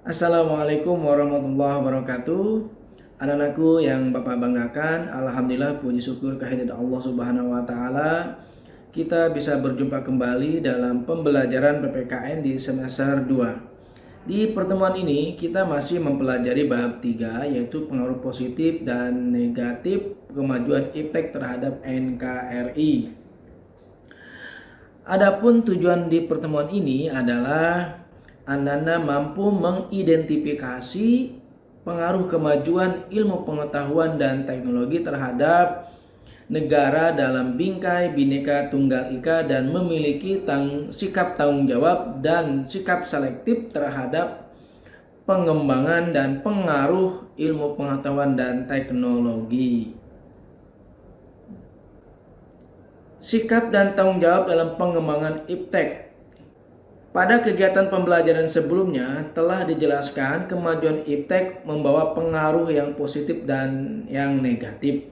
Assalamualaikum warahmatullahi wabarakatuh. Anak-anakku yang Bapak banggakan, alhamdulillah puji syukur kehadirat Allah Subhanahu wa taala. Kita bisa berjumpa kembali dalam pembelajaran PPKN di semester 2. Di pertemuan ini kita masih mempelajari bab 3 yaitu pengaruh positif dan negatif kemajuan iptek terhadap NKRI. Adapun tujuan di pertemuan ini adalah Anda mampu mengidentifikasi pengaruh kemajuan ilmu pengetahuan dan teknologi terhadap negara dalam bingkai Bhinneka Tunggal Ika dan memiliki sikap tanggung jawab dan sikap selektif terhadap pengembangan dan pengaruh ilmu pengetahuan dan teknologi. Sikap dan tanggung jawab dalam pengembangan iptek. Pada kegiatan pembelajaran sebelumnya telah dijelaskan kemajuan iptek membawa pengaruh yang positif dan yang negatif.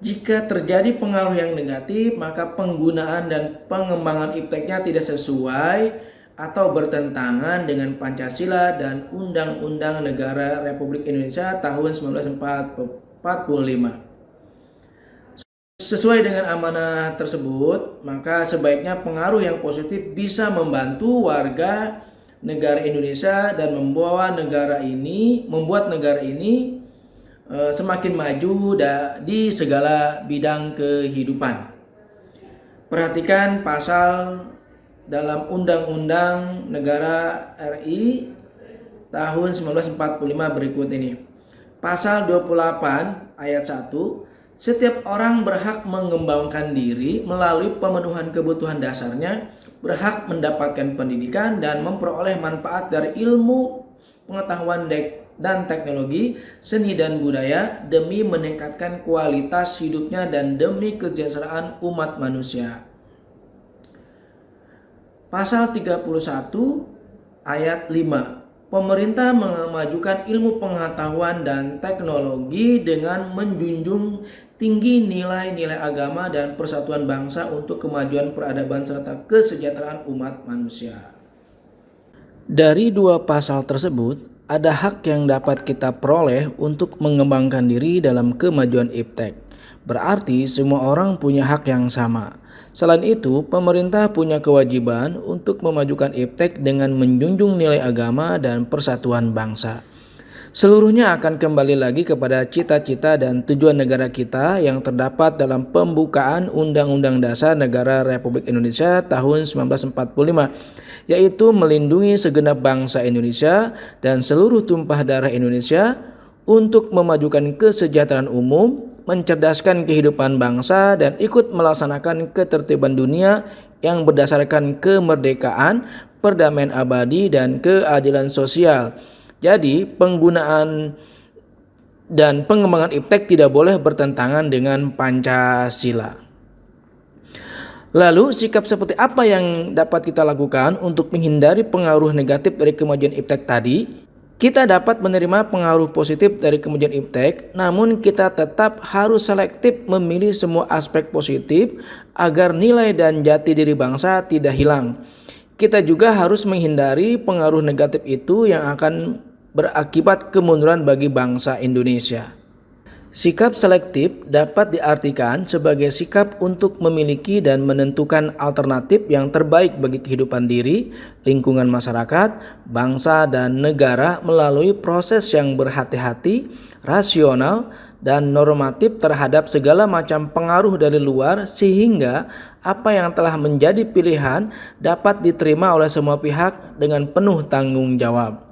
Jika terjadi pengaruh yang negatif, maka penggunaan dan pengembangan ipteknya tidak sesuai atau bertentangan dengan Pancasila dan Undang-Undang Negara Republik Indonesia tahun 1945. Sesuai dengan amanah tersebut, maka sebaiknya pengaruh yang positif bisa membantu warga negara Indonesia dan membuat negara ini semakin maju di segala bidang kehidupan. Perhatikan pasal dalam Undang-Undang Negara RI tahun 1945 berikut ini. Pasal 28 ayat 1, setiap orang berhak mengembangkan diri melalui pemenuhan kebutuhan dasarnya, berhak mendapatkan pendidikan dan memperoleh manfaat dari ilmu, pengetahuan dan teknologi, seni dan budaya demi meningkatkan kualitas hidupnya dan demi kesejahteraan umat manusia. Pasal 31 ayat 5. Pemerintah memajukan ilmu pengetahuan dan teknologi dengan menjunjung tinggi nilai-nilai agama dan persatuan bangsa untuk kemajuan peradaban serta kesejahteraan umat manusia. Dari dua pasal tersebut, ada hak yang dapat kita peroleh untuk mengembangkan diri dalam kemajuan iptek. Berarti semua orang punya hak yang sama. Selain itu, pemerintah punya kewajiban untuk memajukan iptek dengan menjunjung nilai agama dan persatuan bangsa. Seluruhnya akan kembali lagi kepada cita-cita dan tujuan negara kita yang terdapat dalam pembukaan Undang-Undang Dasar Negara Republik Indonesia tahun 1945, yaitu melindungi segenap bangsa Indonesia dan seluruh tumpah darah Indonesia untuk memajukan kesejahteraan umum, mencerdaskan kehidupan bangsa, dan ikut melaksanakan ketertiban dunia yang berdasarkan kemerdekaan, perdamaian abadi, dan keadilan sosial. Jadi, penggunaan dan pengembangan iptek tidak boleh bertentangan dengan Pancasila. Lalu, sikap seperti apa yang dapat kita lakukan untuk menghindari pengaruh negatif dari kemajuan iptek tadi? Kita dapat menerima pengaruh positif dari kemajuan iptek, namun kita tetap harus selektif memilih semua aspek positif agar nilai dan jati diri bangsa tidak hilang. Kita juga harus menghindari pengaruh negatif itu yang akan berakibat kemunduran bagi bangsa Indonesia. Sikap selektif dapat diartikan sebagai sikap untuk memiliki dan menentukan alternatif yang terbaik bagi kehidupan diri, lingkungan masyarakat, bangsa, dan negara melalui proses yang berhati-hati, rasional, dan normatif terhadap segala macam pengaruh dari luar sehingga apa yang telah menjadi pilihan dapat diterima oleh semua pihak dengan penuh tanggung jawab.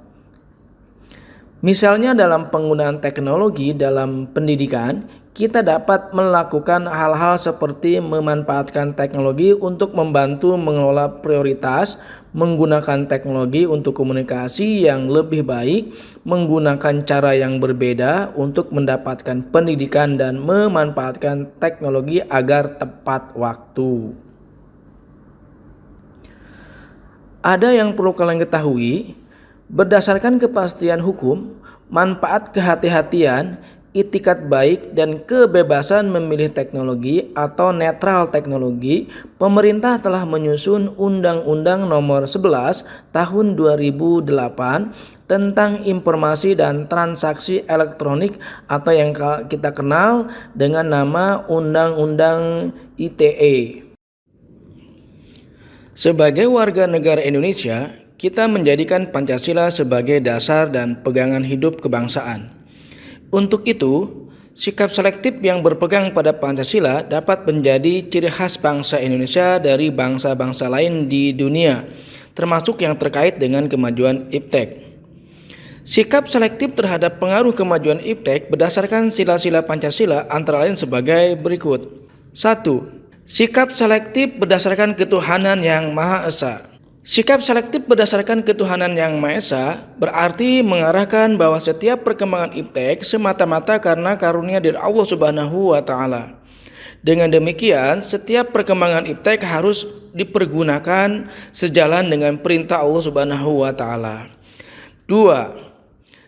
Misalnya dalam penggunaan teknologi dalam pendidikan, kita dapat melakukan hal-hal seperti memanfaatkan teknologi untuk membantu mengelola prioritas, menggunakan teknologi untuk komunikasi yang lebih baik, menggunakan cara yang berbeda untuk mendapatkan pendidikan dan memanfaatkan teknologi agar tepat waktu. Ada yang perlu kalian ketahui. Berdasarkan kepastian hukum, manfaat kehati-hatian, itikat baik dan kebebasan memilih teknologi atau netral teknologi, pemerintah telah menyusun Undang-Undang Nomor 11 Tahun 2008 tentang informasi dan transaksi elektronik atau yang kita kenal dengan nama Undang-Undang ITE. Sebagai warga negara Indonesia, kita menjadikan Pancasila sebagai dasar dan pegangan hidup kebangsaan. Untuk itu, sikap selektif yang berpegang pada Pancasila dapat menjadi ciri khas bangsa Indonesia dari bangsa-bangsa lain di dunia, termasuk yang terkait dengan kemajuan iptek. Sikap selektif terhadap pengaruh kemajuan iptek berdasarkan sila-sila Pancasila antara lain sebagai berikut. 1. Sikap selektif berdasarkan ketuhanan yang Maha Esa. Sikap selektif berdasarkan ketuhanan yang Maha Esa berarti mengarahkan bahwa setiap perkembangan iptek semata-mata karena karunia dari Allah Subhanahu wa Ta'ala. Dengan demikian, setiap perkembangan iptek harus dipergunakan sejalan dengan perintah Allah Subhanahu wa Ta'ala. 2.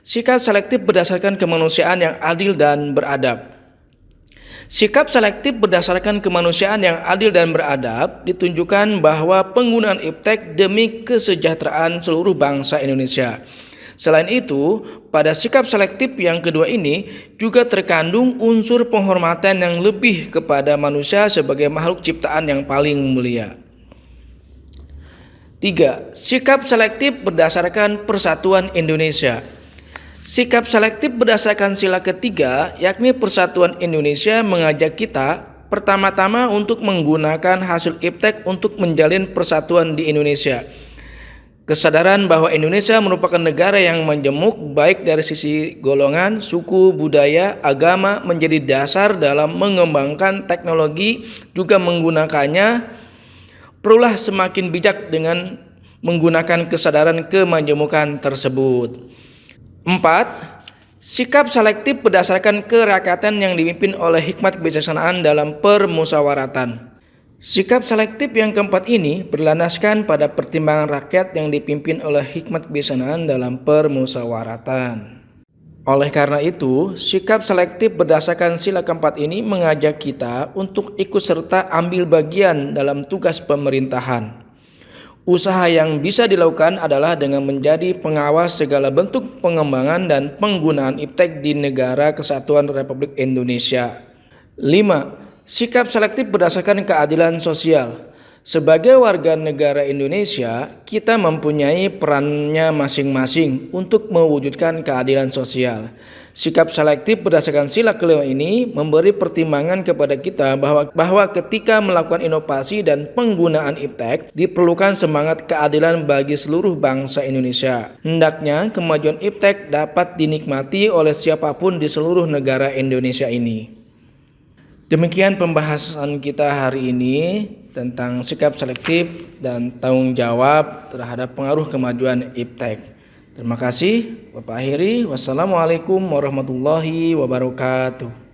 Sikap selektif berdasarkan kemanusiaan yang adil dan beradab. Sikap selektif berdasarkan kemanusiaan yang adil dan beradab ditunjukkan bahwa penggunaan iptek demi kesejahteraan seluruh bangsa Indonesia. Selain itu, pada sikap selektif yang kedua ini juga terkandung unsur penghormatan yang lebih kepada manusia sebagai makhluk ciptaan yang paling mulia. 3. Sikap selektif berdasarkan persatuan Indonesia. Sikap selektif berdasarkan sila ketiga, yakni Persatuan Indonesia, mengajak kita pertama-tama untuk menggunakan hasil iptek untuk menjalin persatuan di Indonesia. Kesadaran bahwa Indonesia merupakan negara yang majemuk baik dari sisi golongan, suku, budaya, agama menjadi dasar dalam mengembangkan teknologi juga menggunakannya, perlulah semakin bijak dengan menggunakan kesadaran kemajemukan tersebut. 4. Sikap selektif berdasarkan kerakyatan yang dipimpin oleh hikmat kebijaksanaan dalam permusyawaratan. Sikap selektif yang keempat ini berlandaskan pada pertimbangan rakyat yang dipimpin oleh hikmat kebijaksanaan dalam permusyawaratan. Oleh karena itu, sikap selektif berdasarkan sila keempat ini mengajak kita untuk ikut serta ambil bagian dalam tugas pemerintahan. Usaha yang bisa dilakukan adalah dengan menjadi pengawas segala bentuk pengembangan dan penggunaan iptek di Negara Kesatuan Republik Indonesia. 5. Sikap selektif berdasarkan keadilan sosial. Sebagai warga negara Indonesia, kita mempunyai perannya masing-masing untuk mewujudkan keadilan sosial. Sikap selektif berdasarkan sila kelima ini memberi pertimbangan kepada kita bahwa ketika melakukan inovasi dan penggunaan iptek diperlukan semangat keadilan bagi seluruh bangsa Indonesia. Hendaknya kemajuan iptek dapat dinikmati oleh siapapun di seluruh negara Indonesia ini. Demikian pembahasan kita hari ini tentang sikap selektif dan tanggung jawab terhadap pengaruh kemajuan iptek. Terima kasih. Bapak akhiri. Wassalamualaikum warahmatullahi wabarakatuh.